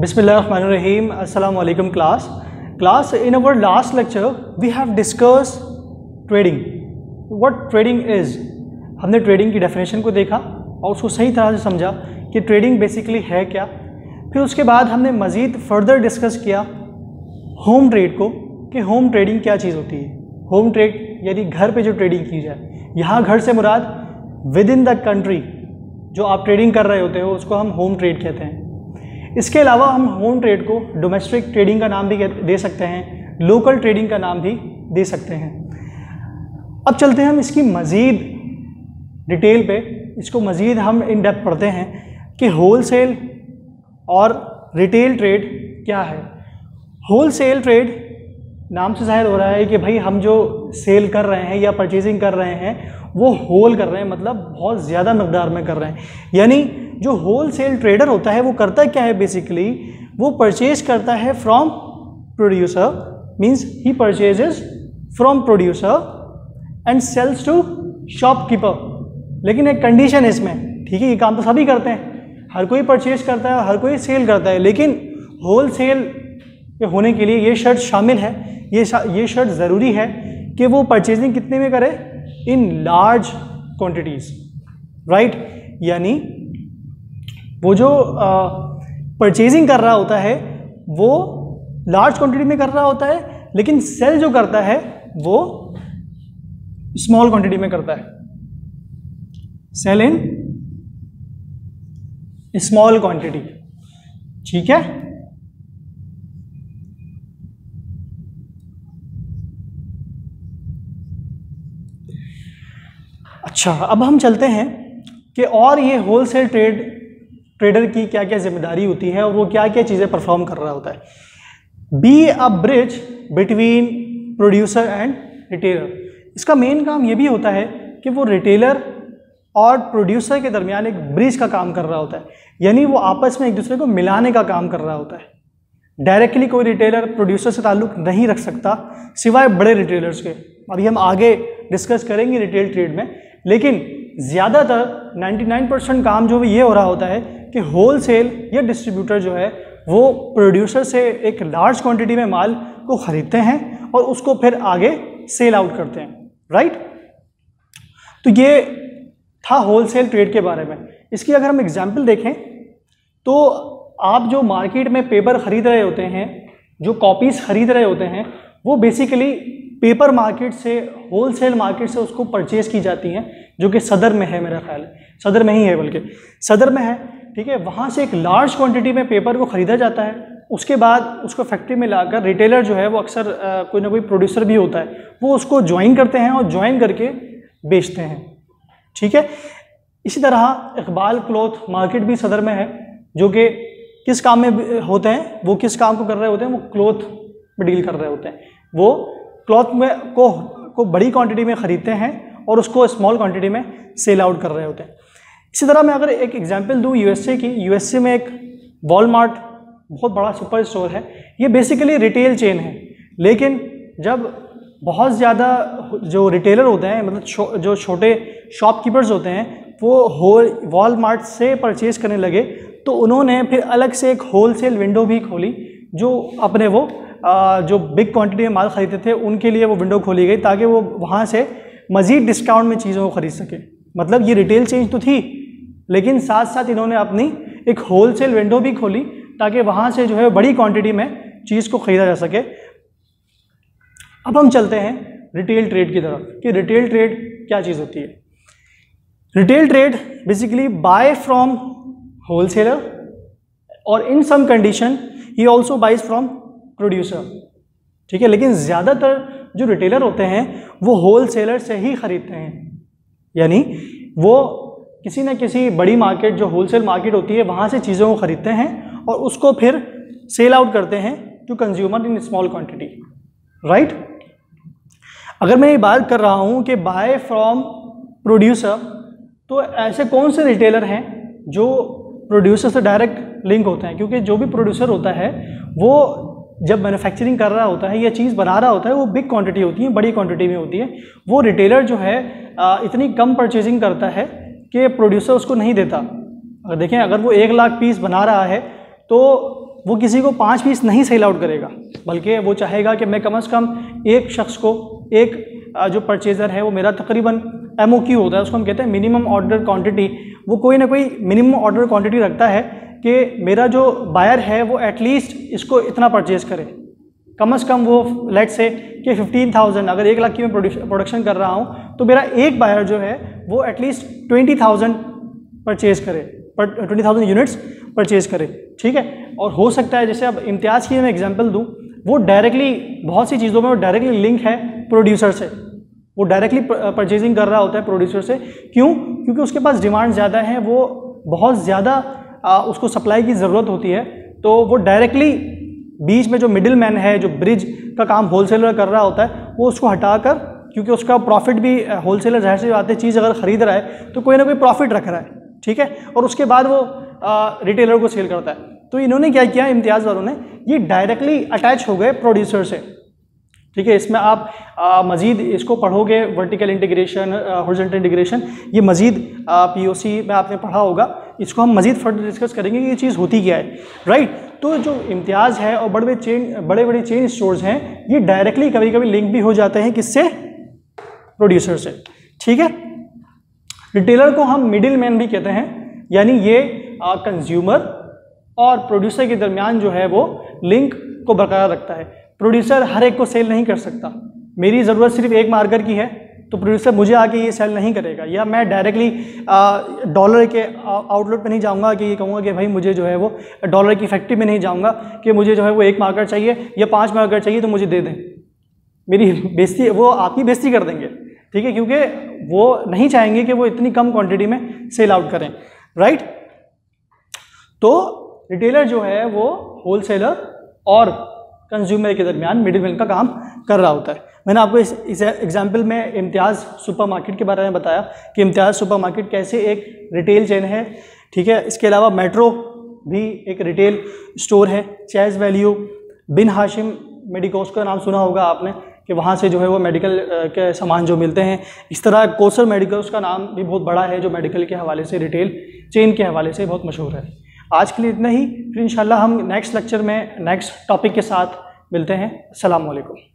Bismillahirrahmanirrahim. Assalamu alaikum class. Class, in our last lecture we have discussed trading. What trading is? हमने trading की definition को देखा और उसको सही तरह से समझा कि ट्रेडिंग बेसिकली है क्या। फिर उसके बाद हमने मज़ीद फर्दर डिस्कस किया होम ट्रेड को कि होम ट्रेडिंग क्या चीज़ होती है। होम ट्रेड यानी घर पे जो ट्रेडिंग की जाए। यहाँ घर से मुराद विद इन द कंट्री जो आप ट्रेडिंग कर रहे होते हो उसको हम होम ट्रेड कहते हैं। इसके अलावा हम होम ट्रेड को डोमेस्टिक ट्रेडिंग का नाम भी दे सकते हैं, लोकल ट्रेडिंग का नाम भी दे सकते हैं। अब चलते हैं हम इसकी मज़ीद डिटेल पे, इसको मज़ीद हम इन डेप्थ पढ़ते हैं कि होलसेल और रिटेल ट्रेड क्या है। होलसेल ट्रेड नाम से ज़ाहिर हो रहा है कि भाई हम जो सेल कर रहे हैं या परचेजिंग कर रहे हैं वो होल कर रहे हैं, मतलब बहुत ज़्यादा मकदार में कर रहे हैं। यानी जो होलसेल ट्रेडर होता है वो करता क्या है, बेसिकली वो परचेज करता है from producer, means he purchases from producer and sells to shopkeeper. लेकिन एक कंडीशन है इसमें, ठीक है, ये काम तो सभी करते हैं, हर कोई परचेज करता है, हर कोई सेल करता है, लेकिन होलसेल होने के लिए ये शर्त शामिल है, ये शर्त ज़रूरी है कि वो परचेजिंग कितने में करे, इन लार्ज क्वांटिटीज़, राइट। यानी वो जो परचेजिंग कर रहा होता है वो लार्ज क्वांटिटी में कर रहा होता है, लेकिन सेल जो करता है वो स्मॉल क्वांटिटी में करता है, सेल इन स्मॉल क्वांटिटी, ठीक है। अच्छा, अब हम चलते हैं कि और ये होलसेल ट्रेडर की क्या क्या जिम्मेदारी होती है और वो क्या क्या चीज़ें परफॉर्म कर रहा होता है। Be a bridge between producer and retailer. इसका मेन काम ये भी होता है कि वो रिटेलर और प्रोड्यूसर के दरमियान एक ब्रिज का काम कर रहा होता है, यानी वो आपस में एक दूसरे को मिलाने का काम कर रहा होता है। डायरेक्टली कोई रिटेलर प्रोड्यूसर से ताल्लुक़ नहीं रख सकता सिवाय बड़े रिटेलर्स के। अभी हम आगे डिस्कस करेंगे रिटेल ट्रेड में, लेकिन ज़्यादातर 99% काम जो ये हो रहा होता है कि होलसेल या डिस्ट्रीब्यूटर जो है वो प्रोड्यूसर से एक लार्ज क्वांटिटी में माल को ख़रीदते हैं और उसको फिर आगे सेल आउट करते हैं, राइट। तो ये था होलसेल ट्रेड के बारे में। इसकी अगर हम एग्जांपल देखें तो आप जो मार्केट में पेपर ख़रीद रहे होते हैं, जो कॉपीज़ ख़रीद रहे होते हैं, वो बेसिकली पेपर मार्केट से, होलसेल मार्केट से उसको परचेज़ की जाती हैं, जो कि सदर में है, मेरा ख्याल है सदर में ही है, बल्कि सदर में है, ठीक है। वहाँ से एक लार्ज क्वांटिटी में पेपर को ख़रीदा जाता है, उसके बाद उसको फैक्ट्री में लाकर रिटेलर जो है वो अक्सर कोई ना कोई प्रोड्यूसर भी होता है, वो उसको ज्वाइन करते हैं और ज्वाइन करके बेचते हैं, ठीक है। इसी तरह इकबाल क्लॉथ मार्केट भी सदर में है, जो कि किस काम में होते हैं, वो किस काम को कर रहे होते हैं, वो क्लॉथ में डील कर रहे होते हैं। वो क्लॉथ में को बड़ी क्वांटिटी में ख़रीदते हैं और उसको स्मॉल क्वांटिटी में सेल आउट कर रहे होते हैं। इसी तरह मैं अगर एक एग्जांपल दूं यूएसए की, यूएसए में एक वॉलमार्ट बहुत बड़ा सुपर स्टोर है। ये बेसिकली रिटेल चेन है, लेकिन जब बहुत ज़्यादा जो रिटेलर होते हैं, मतलब जो छोटे शॉपकीपर्स होते हैं, वो वॉलमार्ट से परचेज़ करने लगे, तो उन्होंने फिर अलग से एक होलसेल विंडो भी खोली, जो अपने वो जो बिग क्वांटिटी में माल ख़रीदते थे उनके लिए वो विंडो खोली गई, ताकि वो वहाँ से मज़ीद डिस्काउंट में चीज़ों को ख़रीद सके। मतलब ये रिटेल चेंज तो थी, लेकिन साथ साथ इन्होंने अपनी एक होलसेल विंडो भी खोली ताकि वहाँ से जो है बड़ी क्वांटिटी में चीज़ को ख़रीदा जा सके। अब हम चलते हैं रिटेल ट्रेड की तरफ कि रिटेल ट्रेड क्या चीज़ होती है। Retail trade basically buy from wholesaler और in some condition he also buys from producer, ठीक है। लेकिन ज़्यादातर जो रिटेलर होते हैं वो होलसेलर से ही ख़रीदते हैं, यानी वो किसी न किसी बड़ी मार्केट जो होलसेल मार्केट होती है वहाँ से चीज़ों को ख़रीदते हैं और उसको फिर सेल आउट करते हैं to consumer in small quantity, right. अगर मैं ये बात कर रहा हूँ कि बाय फ्रॉम प्रोड्यूसर, तो ऐसे कौन से रिटेलर हैं जो प्रोड्यूसर से डायरेक्ट लिंक होते हैं, क्योंकि जो भी प्रोड्यूसर होता है वो जब मैन्युफैक्चरिंग कर रहा होता है या चीज़ बना रहा होता है वो बिग क्वांटिटी होती है, बड़ी क्वांटिटी में होती है। वो रिटेलर जो है इतनी कम परचेजिंग करता है कि प्रोड्यूसर उसको नहीं देता। अगर देखें, अगर वो 1 लाख पीस बना रहा है तो वो किसी को 5 पीस नहीं सेल आउट करेगा, बल्कि वो चाहेगा कि मैं कम से कम एक शख्स को, एक जो परचेज़र है वो मेरा तकरीबन MOQ होता है, उसको हम कहते हैं मिनिमम ऑर्डर क्वांटिटी, वो कोई ना कोई मिनिमम ऑर्डर क्वांटिटी रखता है कि मेरा जो बायर है वो एटलीस्ट इसको इतना परचेज़ करे, कम से कम वो लेट से कि 15,000, अगर 1 लाख की मैं प्रोडक्शन कर रहा हूँ तो मेरा एक बायर जो है वो एटलीस्ट 20,000 परचेज़ करे, 20,000 यूनिट्स परचेज़ करे, ठीक है। और हो सकता है जैसे अब इम्तियाज़ की मैं एग्जांपल दूं, वो डायरेक्टली बहुत सी चीज़ों में वो डायरेक्टली लिंक है प्रोड्यूसर से, वो डायरेक्टली परचेजिंग कर रहा होता है प्रोड्यूसर से। क्यों? क्योंकि उसके पास डिमांड ज़्यादा है, वो बहुत ज़्यादा उसको सप्लाई की ज़रूरत होती है, तो वो डायरेक्टली बीच में जो मिडिल मैन है, जो ब्रिज का काम होलसेलर कर रहा होता है, वो उसको हटाकर, क्योंकि उसका प्रॉफिट भी होलसेलर जाहिर सी बात है चीज़ अगर ख़रीद रहा है तो कोई ना कोई प्रॉफिट रख रहा है, ठीक है, और उसके बाद वो रिटेलर को सेल करता है। तो इन्होंने क्या किया, इम्तियाज़ वालों ने, ये डायरेक्टली अटैच हो गए प्रोड्यूसर से, ठीक है। इसमें आप मज़ीद इसको पढ़ोगे, वर्टिकल इंटीग्रेशन, हॉरिजॉन्टल इंटीग्रेशन, ये मज़ीद POC में आपने पढ़ा होगा, इसको हम मज़ीद फर्दर डिस्कस करेंगे कि ये चीज़ होती क्या है, राइट। तो जो इम्तियाज़ है और बड़े बड़े चेन स्टोर्स हैं, ये डायरेक्टली कभी कभी लिंक भी हो जाते हैं, किससे? प्रोड्यूसर से, ठीक है। रिटेलर को हम मिडिल मैन भी कहते हैं, यानी ये कंज्यूमर और प्रोड्यूसर के दरमियान जो है वो लिंक को बरकरार रखता है। प्रोड्यूसर हर एक को सेल नहीं कर सकता, मेरी ज़रूरत सिर्फ एक मार्कर की है तो प्रोड्यूसर मुझे आके ये सेल नहीं करेगा, या मैं डायरेक्टली डॉलर के आउटलेट पे नहीं जाऊंगा कि ये कहूँगा कि भाई मुझे जो है वो डॉलर की फैक्ट्री में नहीं जाऊंगा कि मुझे जो है वो 1 मार्कर चाहिए या 5 मार्कर चाहिए तो मुझे दे दें, मेरी बेइज्जती, वो आपकी बेइज्जती कर देंगे, ठीक है, क्योंकि वो नहीं चाहेंगे कि वो इतनी कम क्वांटिटी में सेल आउट करें, राइट। तो रिटेलर जो है वो होलसेलर और कंज्यूमर के दरमियान मिडिल मैन का काम कर रहा होता है। मैंने आपको इस एग्जाम्पल में इम्तियाज़ सुपरमार्केट के बारे में बताया कि इम्तियाज़ सुपरमार्केट कैसे एक रिटेल चेन है, ठीक है। इसके अलावा मेट्रो भी एक रिटेल स्टोर है, चैज़ वैल्यू, बिन हाशिम मेडिकोस का नाम सुना होगा आपने कि वहाँ से जो है वो मेडिकल के सामान जो मिलते हैं। इस तरह कोसर मेडिकल्स का नाम भी बहुत बड़ा है, जो मेडिकल के हवाले से, रिटेल चेन के हवाले से बहुत मशहूर है। आज के लिए इतना ही, फिर इंशाल्लाह हम नेक्स्ट लेक्चर में नेक्स्ट टॉपिक के साथ मिलते हैं। अस्सलाम वालेकुम।